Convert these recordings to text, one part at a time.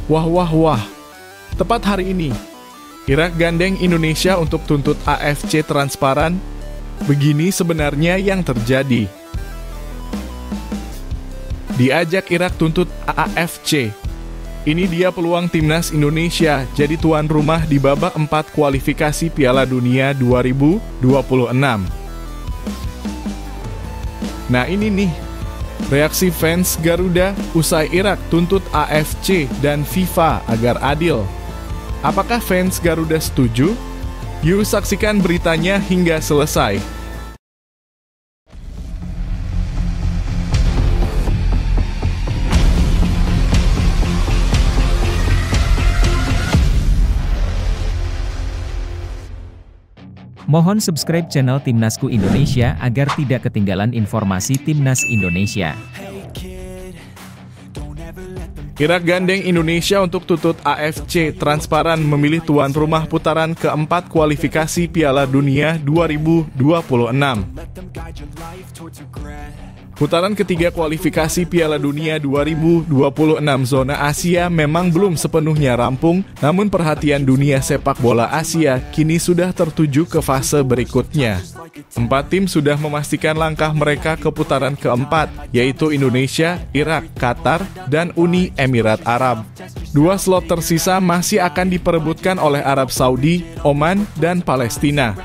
Wah wah wah, tepat hari ini, Irak gandeng Indonesia untuk tuntut AFC transparan. Begini sebenarnya yang terjadi. Diajak Irak tuntut AFC. Ini dia peluang timnas Indonesia jadi tuan rumah di babak 4 kualifikasi Piala Dunia 2026. Nah ini nih, reaksi fans Garuda usai Irak tuntut AFC dan FIFA agar adil. Apakah fans Garuda setuju? Yuk saksikan beritanya hingga selesai. Mohon subscribe channel Timnasku Indonesia agar tidak ketinggalan informasi Timnas Indonesia. Irak gandeng Indonesia untuk tuntut AFC transparan memilih tuan rumah putaran keempat kualifikasi Piala Dunia 2026. Putaran ketiga kualifikasi Piala Dunia 2026 zona Asia memang belum sepenuhnya rampung, namun perhatian dunia sepak bola Asia kini sudah tertuju ke fase berikutnya. 4 tim sudah memastikan langkah mereka ke putaran keempat, yaitu Indonesia, Irak, Qatar, dan Uni Emirat Arab. 2 slot tersisa masih akan diperebutkan oleh Arab Saudi, Oman, dan Palestina.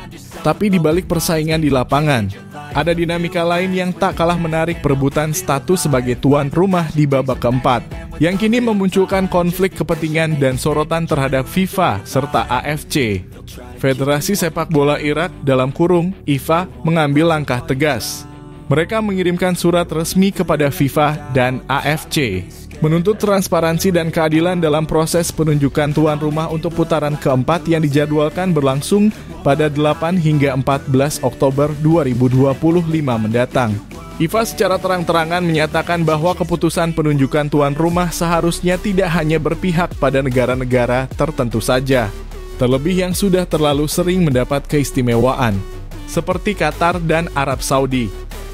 Tapi di balik persaingan di lapangan, ada dinamika lain yang tak kalah menarik perebutan status sebagai tuan rumah di babak keempat, yang kini memunculkan konflik kepentingan dan sorotan terhadap FIFA serta AFC. Federasi Sepak Bola Irak (IFA) mengambil langkah tegas. Mereka mengirimkan surat resmi kepada FIFA dan AFC, menuntut transparansi dan keadilan dalam proses penunjukan tuan rumah untuk putaran keempat yang dijadwalkan berlangsung pada 8 hingga 14 Oktober 2025 mendatang. IFA secara terang-terangan menyatakan bahwa keputusan penunjukan tuan rumah seharusnya tidak hanya berpihak pada negara-negara tertentu saja, terlebih yang sudah terlalu sering mendapat keistimewaan, seperti Qatar dan Arab Saudi.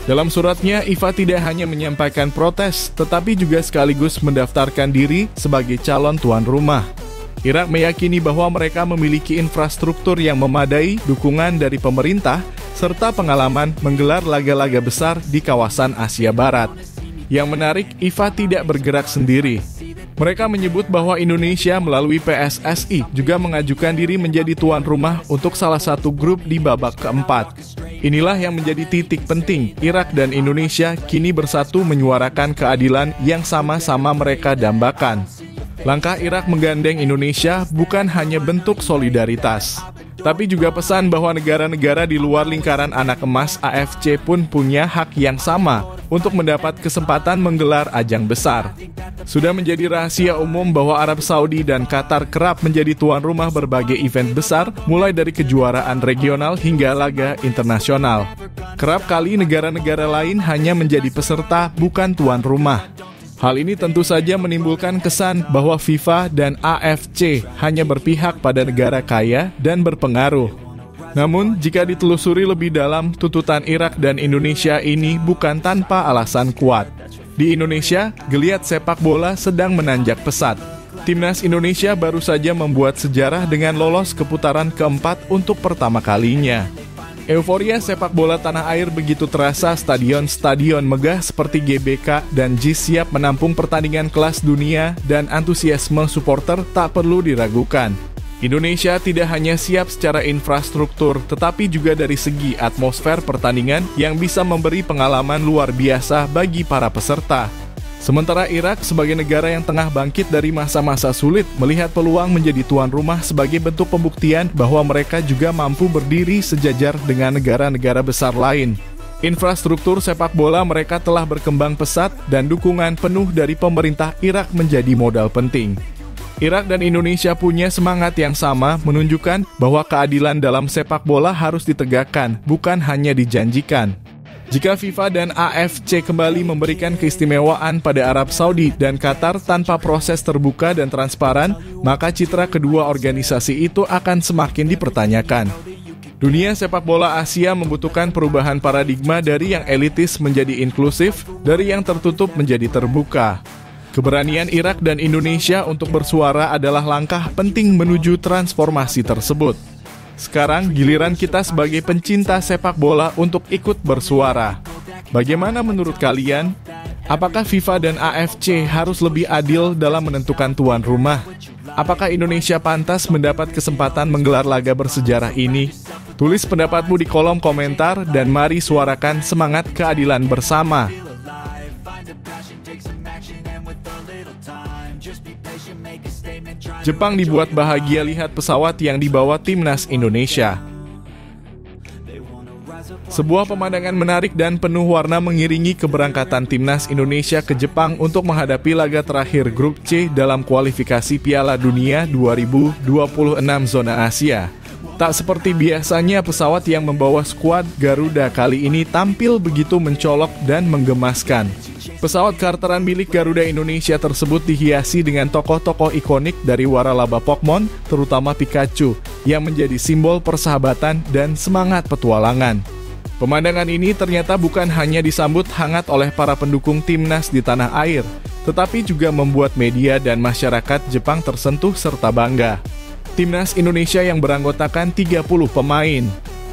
Dalam suratnya, IFA tidak hanya menyampaikan protes, tetapi juga sekaligus mendaftarkan diri sebagai calon tuan rumah. Irak meyakini bahwa mereka memiliki infrastruktur yang memadai, dukungan dari pemerintah, serta pengalaman menggelar laga-laga besar di kawasan Asia Barat. Yang menarik, IFA tidak bergerak sendiri. Mereka menyebut bahwa Indonesia melalui PSSI juga mengajukan diri menjadi tuan rumah untuk salah satu grup di babak keempat. Inilah yang menjadi titik penting Irak dan Indonesia kini bersatu menyuarakan keadilan yang sama-sama mereka dambakan. Langkah Irak menggandeng Indonesia bukan hanya bentuk solidaritas, tapi juga pesan bahwa negara-negara di luar lingkaran anak emas AFC pun punya hak yang sama untuk mendapat kesempatan menggelar ajang besar. Sudah menjadi rahasia umum bahwa Arab Saudi dan Qatar kerap menjadi tuan rumah berbagai event besar, mulai dari kejuaraan regional hingga laga internasional. Kerap kali negara-negara lain hanya menjadi peserta, bukan tuan rumah. Hal ini tentu saja menimbulkan kesan bahwa FIFA dan AFC hanya berpihak pada negara kaya dan berpengaruh. Namun, jika ditelusuri lebih dalam, tuntutan Irak dan Indonesia ini bukan tanpa alasan kuat. Di Indonesia, geliat sepak bola sedang menanjak pesat. Timnas Indonesia baru saja membuat sejarah dengan lolos ke putaran keempat untuk pertama kalinya. Euforia sepak bola tanah air begitu terasa, stadion-stadion megah seperti GBK dan JIS siap menampung pertandingan kelas dunia dan antusiasme supporter tak perlu diragukan. Indonesia tidak hanya siap secara infrastruktur, tetapi juga dari segi atmosfer pertandingan yang bisa memberi pengalaman luar biasa bagi para peserta. Sementara Irak sebagai negara yang tengah bangkit dari masa-masa sulit melihat peluang menjadi tuan rumah sebagai bentuk pembuktian bahwa mereka juga mampu berdiri sejajar dengan negara-negara besar lain. Infrastruktur sepak bola mereka telah berkembang pesat dan dukungan penuh dari pemerintah Irak menjadi modal penting. Irak dan Indonesia punya semangat yang sama, menunjukkan bahwa keadilan dalam sepak bola harus ditegakkan, bukan hanya dijanjikan. Jika FIFA dan AFC kembali memberikan keistimewaan pada Arab Saudi dan Qatar tanpa proses terbuka dan transparan, maka citra kedua organisasi itu akan semakin dipertanyakan. Dunia sepak bola Asia membutuhkan perubahan paradigma dari yang elitis menjadi inklusif, dari yang tertutup menjadi terbuka. Keberanian Irak dan Indonesia untuk bersuara adalah langkah penting menuju transformasi tersebut. Sekarang giliran kita sebagai pencinta sepak bola untuk ikut bersuara. Bagaimana menurut kalian? Apakah FIFA dan AFC harus lebih adil dalam menentukan tuan rumah? Apakah Indonesia pantas mendapat kesempatan menggelar laga bersejarah ini? Tulis pendapatmu di kolom komentar dan mari suarakan semangat keadilan bersama. Jepang dibuat bahagia lihat pesawat yang dibawa timnas Indonesia. Sebuah pemandangan menarik dan penuh warna mengiringi keberangkatan timnas Indonesia ke Jepang untuk menghadapi laga terakhir grup C dalam kualifikasi Piala Dunia 2026 zona Asia. Tak seperti biasanya, pesawat yang membawa skuad Garuda kali ini tampil begitu mencolok dan menggemaskan. Pesawat charteran milik Garuda Indonesia tersebut dihiasi dengan tokoh-tokoh ikonik dari waralaba Pokemon, terutama Pikachu, yang menjadi simbol persahabatan dan semangat petualangan. Pemandangan ini ternyata bukan hanya disambut hangat oleh para pendukung timnas di tanah air, tetapi juga membuat media dan masyarakat Jepang tersentuh serta bangga. Timnas Indonesia yang beranggotakan 30 pemain,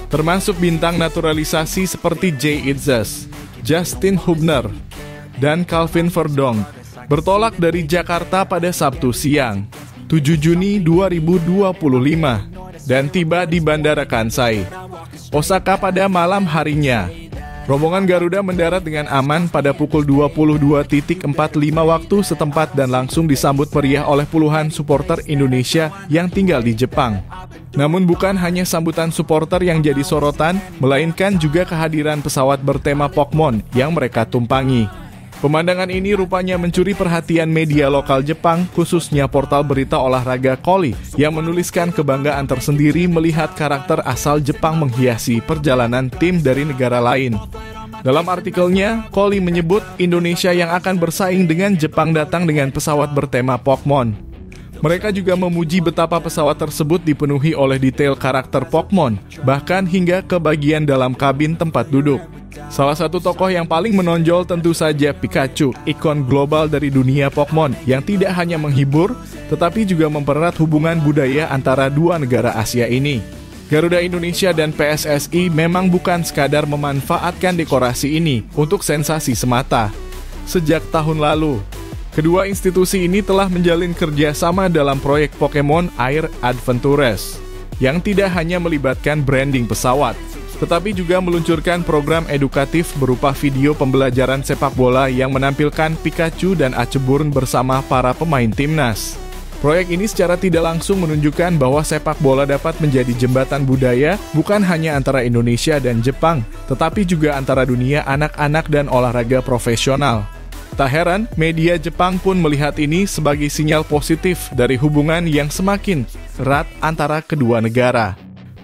termasuk bintang naturalisasi seperti Jay Itzes, Justin Hubner, dan Calvin Verdonk, bertolak dari Jakarta pada Sabtu siang, 7 Juni 2025, dan tiba di Bandara Kansai, Osaka pada malam harinya. Rombongan Garuda mendarat dengan aman pada pukul 22.45 waktu setempat dan langsung disambut meriah oleh puluhan supporter Indonesia yang tinggal di Jepang. Namun bukan hanya sambutan supporter yang jadi sorotan, melainkan juga kehadiran pesawat bertema Pokemon yang mereka tumpangi. Pemandangan ini rupanya mencuri perhatian media lokal Jepang, khususnya portal berita olahraga Koli, yang menuliskan kebanggaan tersendiri melihat karakter asal Jepang menghiasi perjalanan tim dari negara lain. Dalam artikelnya, Koli menyebut Indonesia yang akan bersaing dengan Jepang datang dengan pesawat bertema Pokemon. Mereka juga memuji betapa pesawat tersebut dipenuhi oleh detail karakter Pokemon, bahkan hingga ke bagian dalam kabin tempat duduk. Salah satu tokoh yang paling menonjol tentu saja Pikachu, ikon global dari dunia Pokemon yang tidak hanya menghibur, tetapi juga mempererat hubungan budaya antara dua negara Asia ini. Garuda Indonesia dan PSSI memang bukan sekadar memanfaatkan dekorasi ini untuk sensasi semata. Sejak tahun lalu, kedua institusi ini telah menjalin kerjasama dalam proyek Pokemon Air Adventures, yang tidak hanya melibatkan branding pesawat, tetapi juga meluncurkan program edukatif berupa video pembelajaran sepak bola yang menampilkan Pikachu dan Aceburn bersama para pemain timnas. Proyek ini secara tidak langsung menunjukkan bahwa sepak bola dapat menjadi jembatan budaya bukan hanya antara Indonesia dan Jepang, tetapi juga antara dunia anak-anak dan olahraga profesional. Tak heran, media Jepang pun melihat ini sebagai sinyal positif dari hubungan yang semakin erat antara kedua negara.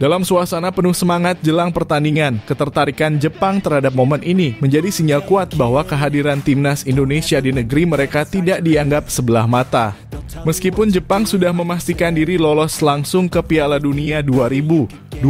Dalam suasana penuh semangat jelang pertandingan, ketertarikan Jepang terhadap momen ini menjadi sinyal kuat bahwa kehadiran timnas Indonesia di negeri mereka tidak dianggap sebelah mata. Meskipun Jepang sudah memastikan diri lolos langsung ke Piala Dunia 2026,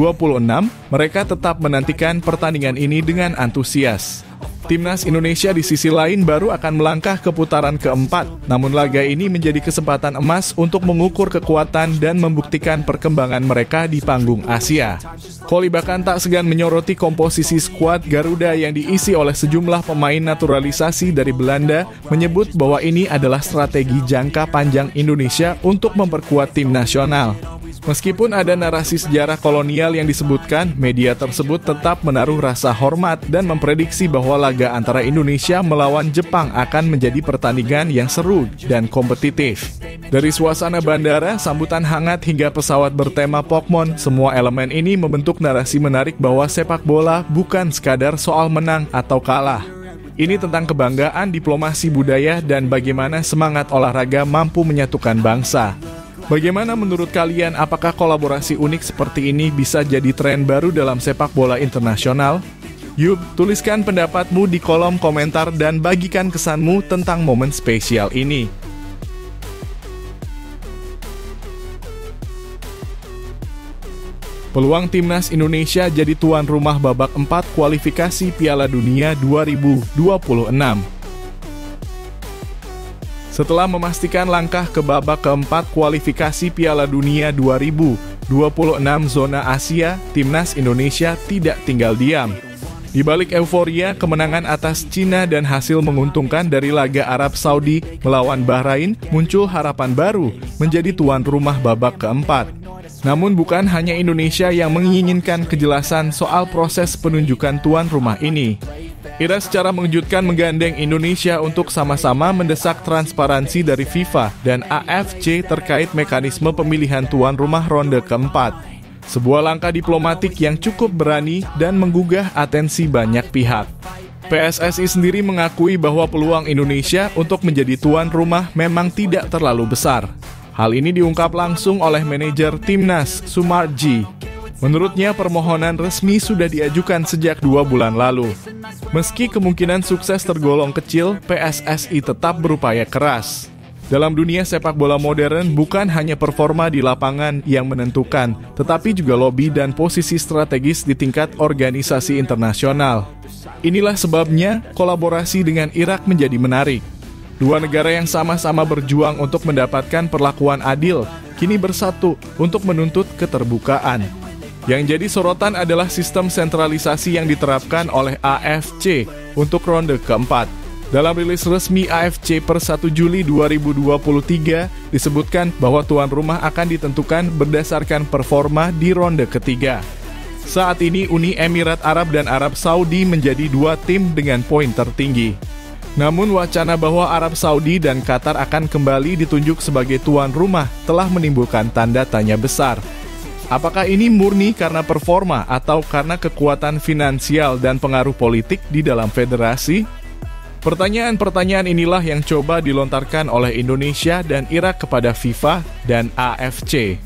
mereka tetap menantikan pertandingan ini dengan antusias. Timnas Indonesia di sisi lain baru akan melangkah ke putaran keempat, namun laga ini menjadi kesempatan emas untuk mengukur kekuatan dan membuktikan perkembangan mereka di panggung Asia. Koli bahkan tak segan menyoroti komposisi skuad Garuda yang diisi oleh sejumlah pemain naturalisasi dari Belanda, menyebut bahwa ini adalah strategi jangka panjang Indonesia untuk memperkuat tim nasional. Meskipun ada narasi sejarah kolonial yang disebutkan, media tersebut tetap menaruh rasa hormat dan memprediksi bahwa laga antara Indonesia melawan Jepang akan menjadi pertandingan yang seru dan kompetitif. Dari suasana bandara, sambutan hangat hingga pesawat bertema Pokemon, semua elemen ini membentuk narasi menarik bahwa sepak bola bukan sekadar soal menang atau kalah. Ini tentang kebanggaan, diplomasi budaya, dan bagaimana semangat olahraga mampu menyatukan bangsa. Bagaimana menurut kalian, apakah kolaborasi unik seperti ini bisa jadi tren baru dalam sepak bola internasional? Yuk, tuliskan pendapatmu di kolom komentar dan bagikan kesanmu tentang momen spesial ini. Peluang timnas Indonesia jadi tuan rumah babak 4 kualifikasi Piala Dunia 2026. Setelah memastikan langkah ke babak keempat kualifikasi Piala Dunia 2026 zona Asia, Timnas Indonesia tidak tinggal diam. Di balik euforia kemenangan atas Cina dan hasil menguntungkan dari laga Arab Saudi melawan Bahrain, muncul harapan baru menjadi tuan rumah babak keempat. Namun bukan hanya Indonesia yang menginginkan kejelasan soal proses penunjukan tuan rumah ini. Irak secara mengejutkan menggandeng Indonesia untuk sama-sama mendesak transparansi dari FIFA dan AFC terkait mekanisme pemilihan tuan rumah ronde keempat. Sebuah langkah diplomatik yang cukup berani dan menggugah atensi banyak pihak. PSSI sendiri mengakui bahwa peluang Indonesia untuk menjadi tuan rumah memang tidak terlalu besar. Hal ini diungkap langsung oleh manajer Timnas, Sumarji. Menurutnya permohonan resmi sudah diajukan sejak 2 bulan lalu. Meski kemungkinan sukses tergolong kecil, PSSI tetap berupaya keras. Dalam dunia sepak bola modern, bukan hanya performa di lapangan yang menentukan, tetapi juga lobby dan posisi strategis di tingkat organisasi internasional. Inilah sebabnya kolaborasi dengan Irak menjadi menarik. Dua negara yang sama-sama berjuang untuk mendapatkan perlakuan adil, kini bersatu untuk menuntut keterbukaan. Yang jadi sorotan adalah sistem sentralisasi yang diterapkan oleh AFC untuk ronde keempat. Dalam rilis resmi AFC per 1 Juli 2023 disebutkan bahwa tuan rumah akan ditentukan berdasarkan performa di ronde ketiga. Saat ini Uni Emirat Arab dan Arab Saudi menjadi 2 tim dengan poin tertinggi. Namun wacana bahwa Arab Saudi dan Qatar akan kembali ditunjuk sebagai tuan rumah telah menimbulkan tanda tanya besar. Apakah ini murni karena performa atau karena kekuatan finansial dan pengaruh politik di dalam federasi? Pertanyaan-pertanyaan inilah yang coba dilontarkan oleh Indonesia dan Irak kepada FIFA dan AFC.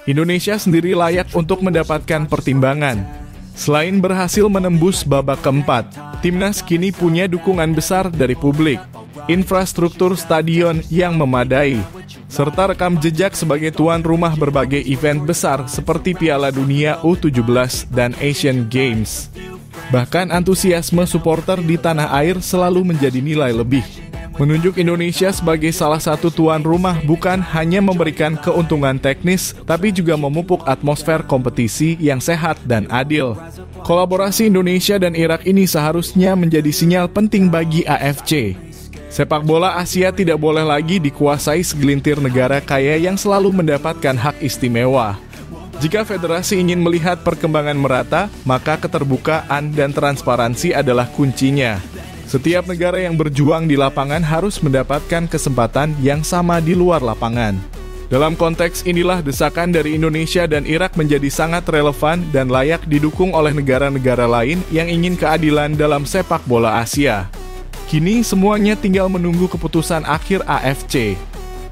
Indonesia sendiri layak untuk mendapatkan pertimbangan. Selain berhasil menembus babak keempat, Timnas kini punya dukungan besar dari publik, infrastruktur stadion yang memadai, serta rekam jejak sebagai tuan rumah berbagai event besar seperti Piala Dunia U17 dan Asian Games. Bahkan antusiasme supporter di tanah air selalu menjadi nilai lebih. Menunjuk Indonesia sebagai salah satu tuan rumah bukan hanya memberikan keuntungan teknis, tapi juga memupuk atmosfer kompetisi yang sehat dan adil. Kolaborasi Indonesia dan Irak ini seharusnya menjadi sinyal penting bagi AFC. Sepak bola Asia tidak boleh lagi dikuasai segelintir negara kaya yang selalu mendapatkan hak istimewa. Jika federasi ingin melihat perkembangan merata, maka keterbukaan dan transparansi adalah kuncinya. Setiap negara yang berjuang di lapangan harus mendapatkan kesempatan yang sama di luar lapangan. Dalam konteks inilah desakan dari Indonesia dan Irak menjadi sangat relevan dan layak didukung oleh negara-negara lain yang ingin keadilan dalam sepak bola Asia. Kini semuanya tinggal menunggu keputusan akhir AFC.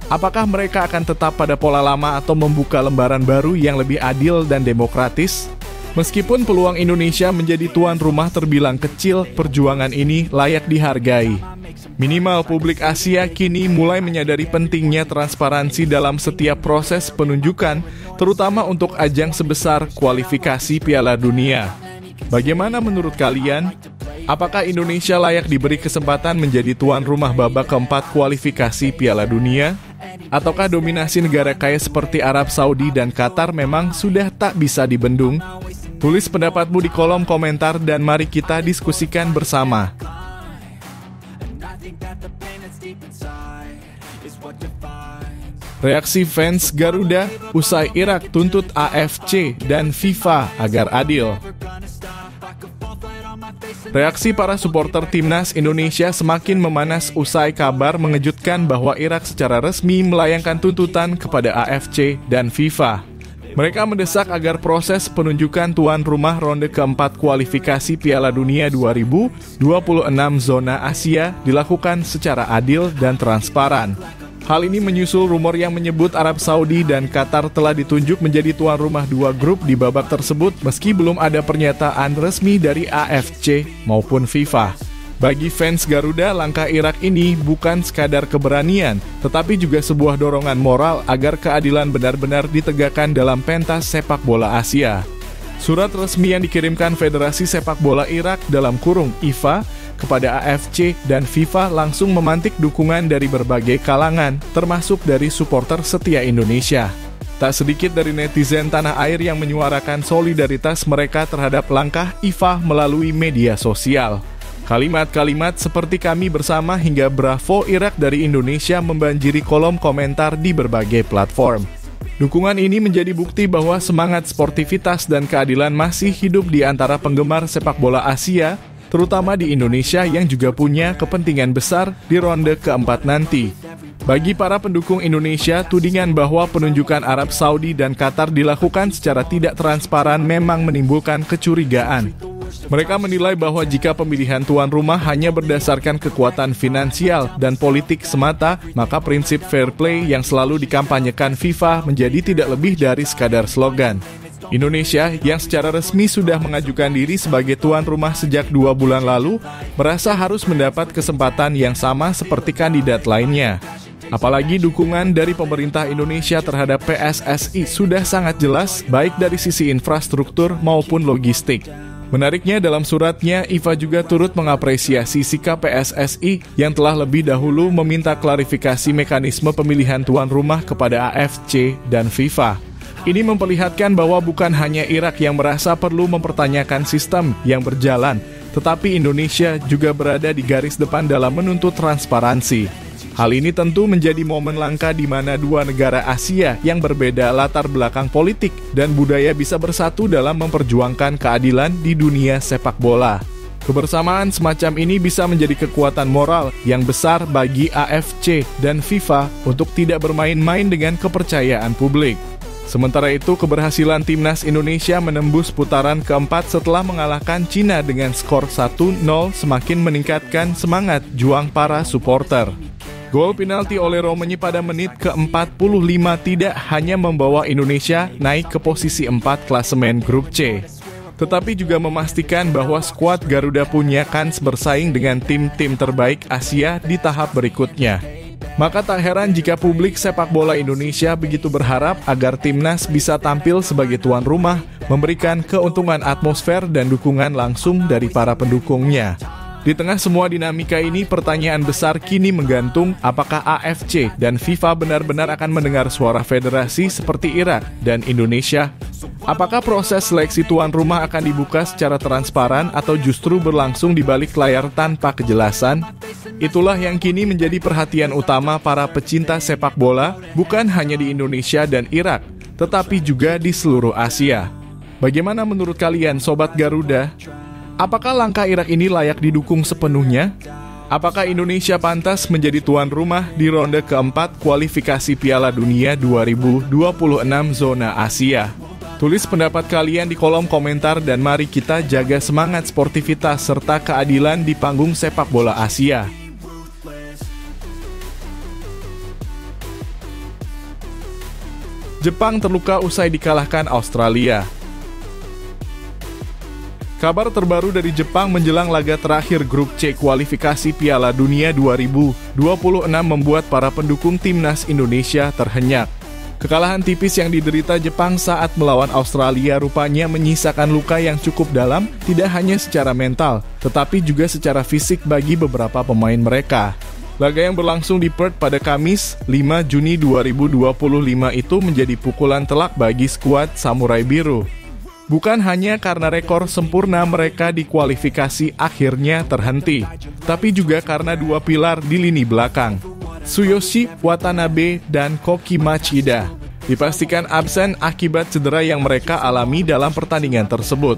Apakah mereka akan tetap pada pola lama atau membuka lembaran baru yang lebih adil dan demokratis? Meskipun peluang Indonesia menjadi tuan rumah terbilang kecil, perjuangan ini layak dihargai. Minimal publik Asia kini mulai menyadari pentingnya transparansi dalam setiap proses penunjukan, terutama untuk ajang sebesar kualifikasi Piala Dunia. Bagaimana menurut kalian? Apakah Indonesia layak diberi kesempatan menjadi tuan rumah babak keempat kualifikasi Piala Dunia? Ataukah dominasi negara kaya seperti Arab Saudi dan Qatar memang sudah tak bisa dibendung? Tulis pendapatmu di kolom komentar dan mari kita diskusikan bersama. Reaksi fans Garuda usai Irak tuntut AFC dan FIFA agar adil. Reaksi para supporter Timnas Indonesia semakin memanas usai kabar mengejutkan bahwa Irak secara resmi melayangkan tuntutan kepada AFC dan FIFA. Mereka mendesak agar proses penunjukan tuan rumah ronde keempat kualifikasi Piala Dunia 2026 zona Asia dilakukan secara adil dan transparan. Hal ini menyusul rumor yang menyebut Arab Saudi dan Qatar telah ditunjuk menjadi tuan rumah 2 grup di babak tersebut meski belum ada pernyataan resmi dari AFC maupun FIFA. Bagi fans Garuda, langkah Irak ini bukan sekadar keberanian, tetapi juga sebuah dorongan moral agar keadilan benar-benar ditegakkan dalam pentas sepak bola Asia. Surat resmi yang dikirimkan Federasi Sepak Bola Irak (IFA) kepada AFC dan FIFA langsung memantik dukungan dari berbagai kalangan, termasuk dari supporter setia Indonesia. Tak sedikit dari netizen tanah air yang menyuarakan solidaritas mereka terhadap langkah FIFA melalui media sosial. Kalimat-kalimat seperti "kami bersama" hingga "bravo Irak" dari Indonesia membanjiri kolom komentar di berbagai platform. Dukungan ini menjadi bukti bahwa semangat sportivitas dan keadilan masih hidup di antara penggemar sepak bola Asia, terutama di Indonesia yang juga punya kepentingan besar di ronde keempat nanti. Bagi para pendukung Indonesia, tudingan bahwa penunjukan Arab Saudi dan Qatar dilakukan secara tidak transparan memang menimbulkan kecurigaan. Mereka menilai bahwa jika pemilihan tuan rumah hanya berdasarkan kekuatan finansial dan politik semata, maka prinsip fair play yang selalu dikampanyekan FIFA menjadi tidak lebih dari sekadar slogan. Indonesia, yang secara resmi sudah mengajukan diri sebagai tuan rumah sejak 2 bulan lalu, merasa harus mendapat kesempatan yang sama seperti kandidat lainnya. Apalagi dukungan dari pemerintah Indonesia terhadap PSSI sudah sangat jelas, baik dari sisi infrastruktur maupun logistik. Menariknya, dalam suratnya, IFA juga turut mengapresiasi sikap PSSI yang telah lebih dahulu meminta klarifikasi mekanisme pemilihan tuan rumah kepada AFC dan FIFA. Ini memperlihatkan bahwa bukan hanya Irak yang merasa perlu mempertanyakan sistem yang berjalan, tetapi Indonesia juga berada di garis depan dalam menuntut transparansi. Hal ini tentu menjadi momen langka di mana dua negara Asia yang berbeda latar belakang politik dan budaya bisa bersatu dalam memperjuangkan keadilan di dunia sepak bola. Kebersamaan semacam ini bisa menjadi kekuatan moral yang besar bagi AFC dan FIFA untuk tidak bermain-main dengan kepercayaan publik. Sementara itu, keberhasilan timnas Indonesia menembus putaran keempat setelah mengalahkan Cina dengan skor 1-0 semakin meningkatkan semangat juang para supporter. Gol penalti oleh Romagnoli pada menit ke-45 tidak hanya membawa Indonesia naik ke posisi 4 klasemen grup C, tetapi juga memastikan bahwa skuad Garuda punya kans bersaing dengan tim-tim terbaik Asia di tahap berikutnya. Maka tak heran jika publik sepak bola Indonesia begitu berharap agar timnas bisa tampil sebagai tuan rumah, memberikan keuntungan atmosfer dan dukungan langsung dari para pendukungnya. Di tengah semua dinamika ini, pertanyaan besar kini menggantung apakah AFC dan FIFA benar-benar akan mendengar suara federasi seperti Irak dan Indonesia. Apakah proses seleksi tuan rumah akan dibuka secara transparan atau justru berlangsung di balik layar tanpa kejelasan? Itulah yang kini menjadi perhatian utama para pecinta sepak bola, bukan hanya di Indonesia dan Irak, tetapi juga di seluruh Asia. Bagaimana menurut kalian, Sobat Garuda? Apakah langkah Irak ini layak didukung sepenuhnya? Apakah Indonesia pantas menjadi tuan rumah di ronde keempat kualifikasi Piala Dunia 2026 zona Asia? Tulis pendapat kalian di kolom komentar dan mari kita jaga semangat sportivitas serta keadilan di panggung sepak bola Asia. Jepang terluka usai dikalahkan Australia. Kabar terbaru dari Jepang menjelang laga terakhir grup C kualifikasi Piala Dunia 2026 membuat para pendukung timnas Indonesia terhenyak. Kekalahan tipis yang diderita Jepang saat melawan Australia rupanya menyisakan luka yang cukup dalam, tidak hanya secara mental, tetapi juga secara fisik bagi beberapa pemain mereka. Laga yang berlangsung di Perth pada Kamis, 5 Juni 2025 itu menjadi pukulan telak bagi skuad Samurai Biru. Bukan hanya karena rekor sempurna mereka di kualifikasi akhirnya terhenti, tapi juga karena dua pilar di lini belakang, Tsuyoshi Watanabe dan Koki Machida, dipastikan absen akibat cedera yang mereka alami dalam pertandingan tersebut.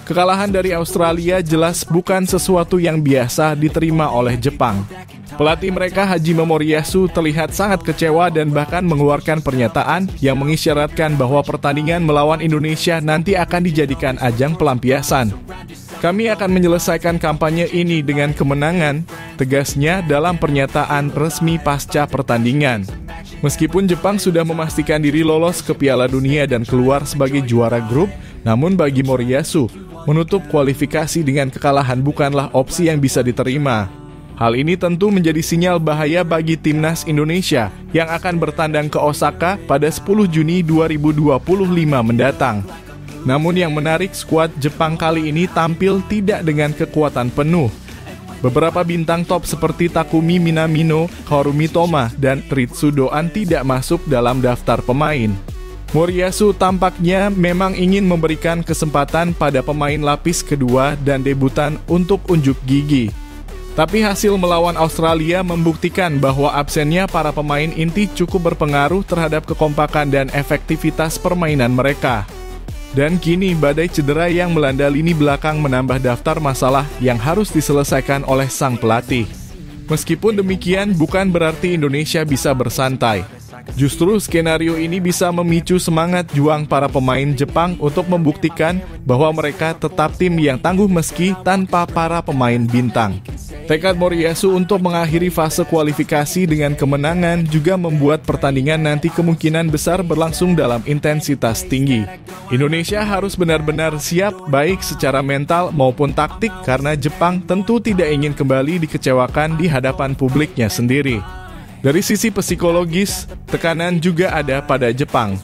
Kekalahan dari Australia jelas bukan sesuatu yang biasa diterima oleh Jepang. Pelatih mereka Hajime Moriyasu terlihat sangat kecewa dan bahkan mengeluarkan pernyataan yang mengisyaratkan bahwa pertandingan melawan Indonesia nanti akan dijadikan ajang pelampiasan. Kami akan menyelesaikan kampanye ini dengan kemenangan, tegasnya dalam pernyataan resmi pasca pertandingan. Meskipun Jepang sudah memastikan diri lolos ke Piala Dunia dan keluar sebagai juara grup, namun bagi Moriyasu, menutup kualifikasi dengan kekalahan bukanlah opsi yang bisa diterima. Hal ini tentu menjadi sinyal bahaya bagi timnas Indonesia yang akan bertandang ke Osaka pada 10 Juni 2025 mendatang. Namun yang menarik, skuad Jepang kali ini tampil tidak dengan kekuatan penuh. Beberapa bintang top seperti Takumi Minamino, Kaoru Mitoma, dan Ritsu Doan tidak masuk dalam daftar pemain. Moriyasu tampaknya memang ingin memberikan kesempatan pada pemain lapis kedua dan debutan untuk unjuk gigi. Tapi hasil melawan Australia membuktikan bahwa absennya para pemain inti cukup berpengaruh terhadap kekompakan dan efektivitas permainan mereka. Dan kini badai cedera yang melanda lini belakang menambah daftar masalah yang harus diselesaikan oleh sang pelatih. Meskipun demikian, bukan berarti Indonesia bisa bersantai. Justru skenario ini bisa memicu semangat juang para pemain Jepang untuk membuktikan bahwa mereka tetap tim yang tangguh meski tanpa para pemain bintang. Tekad Moriyasu untuk mengakhiri fase kualifikasi dengan kemenangan juga membuat pertandingan nanti kemungkinan besar berlangsung dalam intensitas tinggi. Indonesia harus benar-benar siap baik secara mental maupun taktik karena Jepang tentu tidak ingin kembali dikecewakan di hadapan publiknya sendiri. Dari sisi psikologis, tekanan juga ada pada Jepang.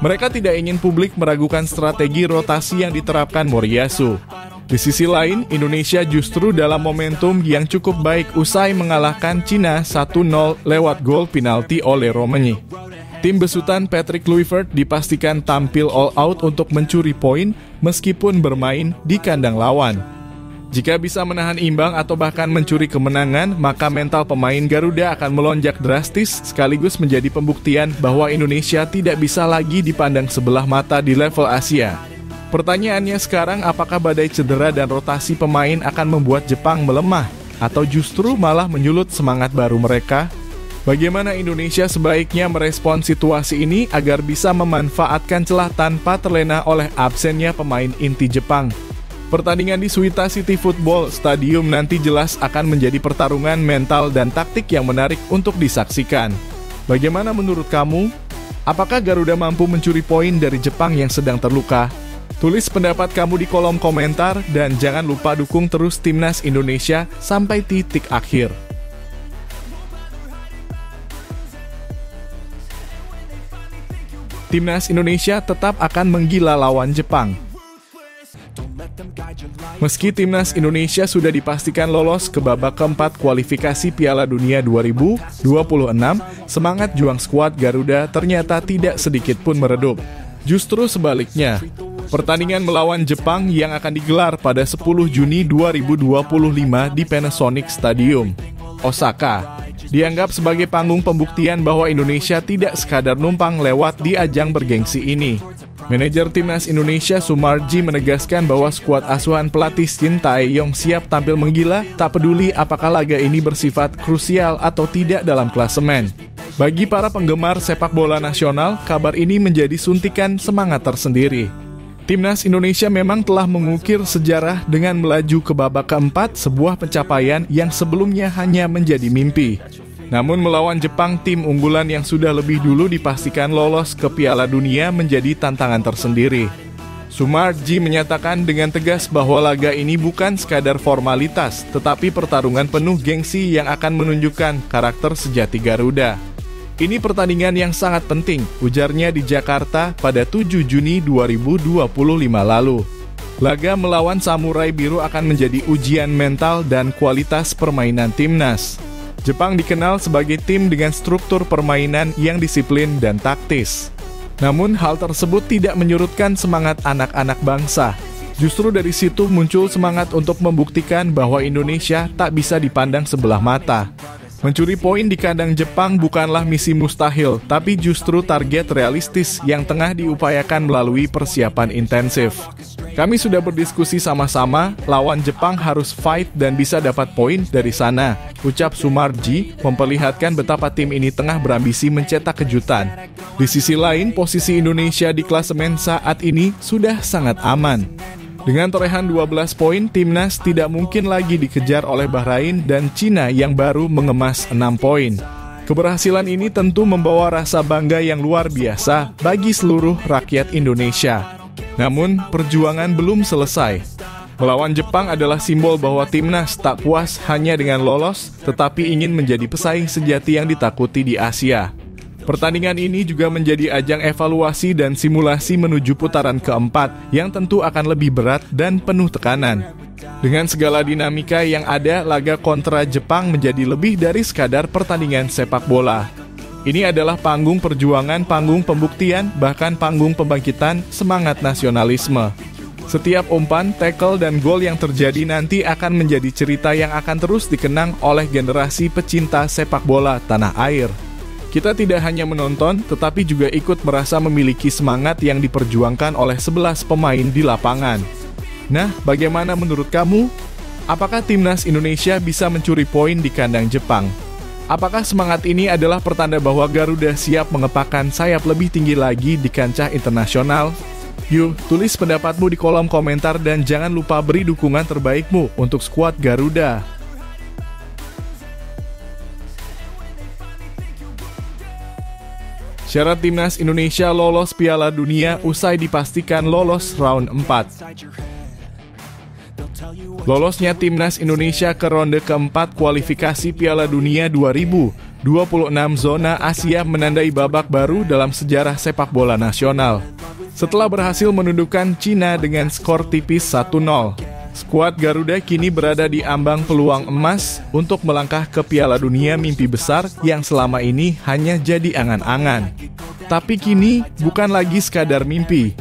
Mereka tidak ingin publik meragukan strategi rotasi yang diterapkan Moriyasu. Di sisi lain, Indonesia justru dalam momentum yang cukup baik usai mengalahkan Cina 1-0 lewat gol penalti oleh Romagnoli. Tim besutan Patrick Kluivert dipastikan tampil all out untuk mencuri poin meskipun bermain di kandang lawan. Jika bisa menahan imbang atau bahkan mencuri kemenangan, maka mental pemain Garuda akan melonjak drastis sekaligus menjadi pembuktian bahwa Indonesia tidak bisa lagi dipandang sebelah mata di level Asia. Pertanyaannya sekarang, apakah badai cedera dan rotasi pemain akan membuat Jepang melemah atau justru malah menyulut semangat baru mereka? Bagaimana Indonesia sebaiknya merespon situasi ini agar bisa memanfaatkan celah tanpa terlena oleh absennya pemain inti Jepang? Pertandingan di Suita City Football Stadium nanti jelas akan menjadi pertarungan mental dan taktik yang menarik untuk disaksikan. Bagaimana menurut kamu? Apakah Garuda mampu mencuri poin dari Jepang yang sedang terluka? Tulis pendapat kamu di kolom komentar dan jangan lupa dukung terus Timnas Indonesia sampai titik akhir. Timnas Indonesia tetap akan menggila lawan Jepang. Meski Timnas Indonesia sudah dipastikan lolos ke babak keempat kualifikasi Piala Dunia 2026, semangat juang skuad Garuda ternyata tidak sedikit pun meredup. Justru sebaliknya, pertandingan melawan Jepang yang akan digelar pada 10 Juni 2025 di Panasonic Stadium, Osaka, dianggap sebagai panggung pembuktian bahwa Indonesia tidak sekadar numpang lewat di ajang bergengsi ini. Manajer Timnas Indonesia Sumarji menegaskan bahwa skuad asuhan pelatih Shin Tae-yong siap tampil menggila, tak peduli apakah laga ini bersifat krusial atau tidak dalam klasemen. Bagi para penggemar sepak bola nasional, kabar ini menjadi suntikan semangat tersendiri. Timnas Indonesia memang telah mengukir sejarah dengan melaju ke babak keempat, sebuah pencapaian yang sebelumnya hanya menjadi mimpi. Namun melawan Jepang, tim unggulan yang sudah lebih dulu dipastikan lolos ke Piala Dunia menjadi tantangan tersendiri. Sumarji menyatakan dengan tegas bahwa laga ini bukan sekadar formalitas, tetapi pertarungan penuh gengsi yang akan menunjukkan karakter sejati Garuda. Ini pertandingan yang sangat penting, ujarnya di Jakarta pada 7 Juni 2025 lalu. Laga melawan Samurai Biru akan menjadi ujian mental dan kualitas permainan timnas. Jepang dikenal sebagai tim dengan struktur permainan yang disiplin dan taktis. Namun hal tersebut tidak menyurutkan semangat anak-anak bangsa. Justru dari situ muncul semangat untuk membuktikan bahwa Indonesia tak bisa dipandang sebelah mata. Mencuri poin di kandang Jepang bukanlah misi mustahil, tapi justru target realistis yang tengah diupayakan melalui persiapan intensif. Kami sudah berdiskusi sama-sama, lawan Jepang harus fight dan bisa dapat poin dari sana, ucap Sumarji, memperlihatkan betapa tim ini tengah berambisi mencetak kejutan. Di sisi lain, posisi Indonesia di klasemen saat ini sudah sangat aman. Dengan torehan 12 poin, timnas tidak mungkin lagi dikejar oleh Bahrain dan Cina yang baru mengemas 6 poin. Keberhasilan ini tentu membawa rasa bangga yang luar biasa bagi seluruh rakyat Indonesia. Namun, perjuangan belum selesai. Melawan Jepang adalah simbol bahwa timnas tak puas hanya dengan lolos, tetapi ingin menjadi pesaing sejati yang ditakuti di Asia. Pertandingan ini juga menjadi ajang evaluasi dan simulasi menuju putaran keempat yang tentu akan lebih berat dan penuh tekanan. Dengan segala dinamika yang ada, laga kontra Jepang menjadi lebih dari sekadar pertandingan sepak bola. Ini adalah panggung perjuangan, panggung pembuktian, bahkan panggung pembangkitan semangat nasionalisme. Setiap umpan, tackle, dan gol yang terjadi nanti akan menjadi cerita yang akan terus dikenang oleh generasi pecinta sepak bola tanah air. Kita tidak hanya menonton, tetapi juga ikut merasa memiliki semangat yang diperjuangkan oleh 11 pemain di lapangan. Nah, bagaimana menurut kamu? Apakah timnas Indonesia bisa mencuri poin di kandang Jepang? Apakah semangat ini adalah pertanda bahwa Garuda siap mengepakkan sayap lebih tinggi lagi di kancah internasional? Yuk, tulis pendapatmu di kolom komentar dan jangan lupa beri dukungan terbaikmu untuk skuad Garuda. Syarat timnas Indonesia lolos Piala Dunia usai dipastikan lolos round 4. Lolosnya timnas Indonesia ke ronde keempat kualifikasi Piala Dunia 2026 zona Asia menandai babak baru dalam sejarah sepak bola nasional. Setelah berhasil menundukkan Cina dengan skor tipis 1-0. Skuad Garuda kini berada di ambang peluang emas untuk melangkah ke Piala Dunia mimpi besar yang selama ini hanya jadi angan-angan. Tapi kini bukan lagi sekadar mimpi.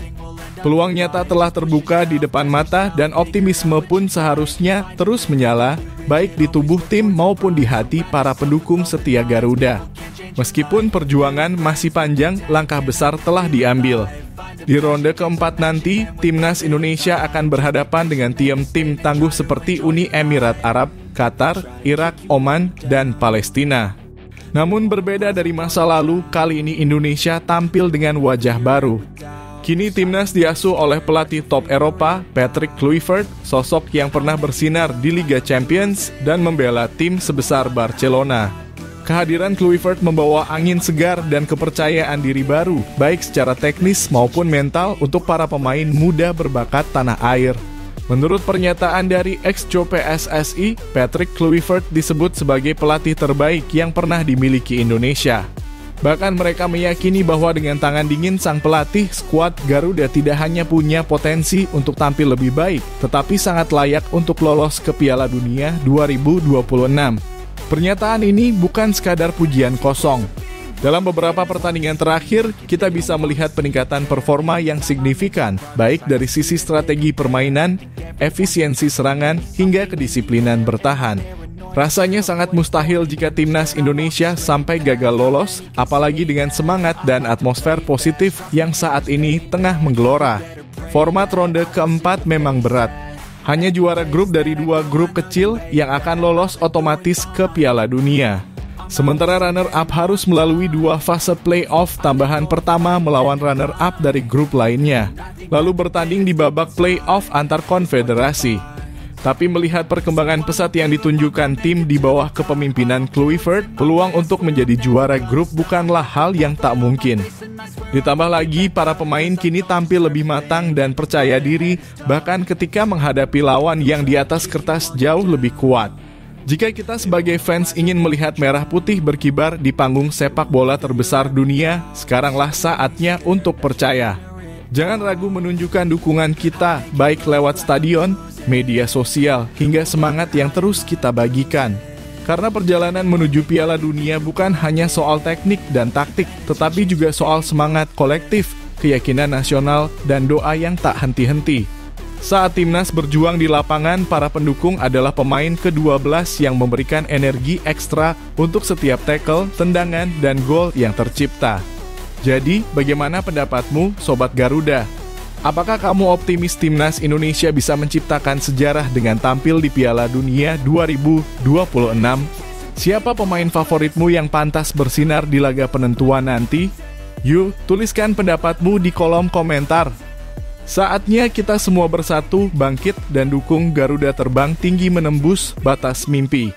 Peluang nyata telah terbuka di depan mata dan optimisme pun seharusnya terus menyala, baik di tubuh tim maupun di hati para pendukung setia Garuda. Meskipun perjuangan masih panjang, langkah besar telah diambil. Di ronde keempat nanti, timnas Indonesia akan berhadapan dengan tim tangguh seperti Uni Emirat Arab, Qatar, Irak, Oman, dan Palestina. Namun berbeda dari masa lalu, kali ini Indonesia tampil dengan wajah baru. Kini timnas diasuh oleh pelatih top Eropa, Patrick Kluivert, sosok yang pernah bersinar di Liga Champions dan membela tim sebesar Barcelona. Kehadiran Kluivert membawa angin segar dan kepercayaan diri baru, baik secara teknis maupun mental untuk para pemain muda berbakat tanah air. Menurut pernyataan dari ex-Jo PSSI, Patrick Kluivert disebut sebagai pelatih terbaik yang pernah dimiliki Indonesia. Bahkan mereka meyakini bahwa dengan tangan dingin sang pelatih, skuad Garuda tidak hanya punya potensi untuk tampil lebih baik, tetapi sangat layak untuk lolos ke Piala Dunia 2026. Pernyataan ini bukan sekadar pujian kosong. Dalam beberapa pertandingan terakhir, kita bisa melihat peningkatan performa yang signifikan, baik dari sisi strategi permainan, efisiensi serangan, hingga kedisiplinan bertahan. Rasanya sangat mustahil jika timnas Indonesia sampai gagal lolos, apalagi dengan semangat dan atmosfer positif yang saat ini tengah menggelora. Format ronde keempat memang berat. Hanya juara grup dari 2 grup kecil yang akan lolos otomatis ke Piala Dunia. Sementara runner-up harus melalui 2 fase play-off tambahan, pertama melawan runner-up dari grup lainnya, lalu bertanding di babak play-off antar konfederasi. Tapi melihat perkembangan pesat yang ditunjukkan tim di bawah kepemimpinan Kluivert, peluang untuk menjadi juara grup bukanlah hal yang tak mungkin. Ditambah lagi, para pemain kini tampil lebih matang dan percaya diri, bahkan ketika menghadapi lawan yang di atas kertas jauh lebih kuat. Jika kita sebagai fans ingin melihat merah putih berkibar di panggung sepak bola terbesar dunia, sekaranglah saatnya untuk percaya. Jangan ragu menunjukkan dukungan kita, baik lewat stadion, media sosial, hingga semangat yang terus kita bagikan. Karena perjalanan menuju Piala Dunia bukan hanya soal teknik dan taktik, tetapi juga soal semangat kolektif, keyakinan nasional, dan doa yang tak henti-henti. Saat timnas berjuang di lapangan, para pendukung adalah pemain ke-12 yang memberikan energi ekstra untuk setiap tackle, tendangan, dan gol yang tercipta. Jadi, bagaimana pendapatmu, Sobat Garuda? Apakah kamu optimis timnas Indonesia bisa menciptakan sejarah dengan tampil di Piala Dunia 2026? Siapa pemain favoritmu yang pantas bersinar di laga penentuan nanti? Yuk, tuliskan pendapatmu di kolom komentar. Saatnya kita semua bersatu, bangkit, dan dukung Garuda terbang tinggi menembus batas mimpi.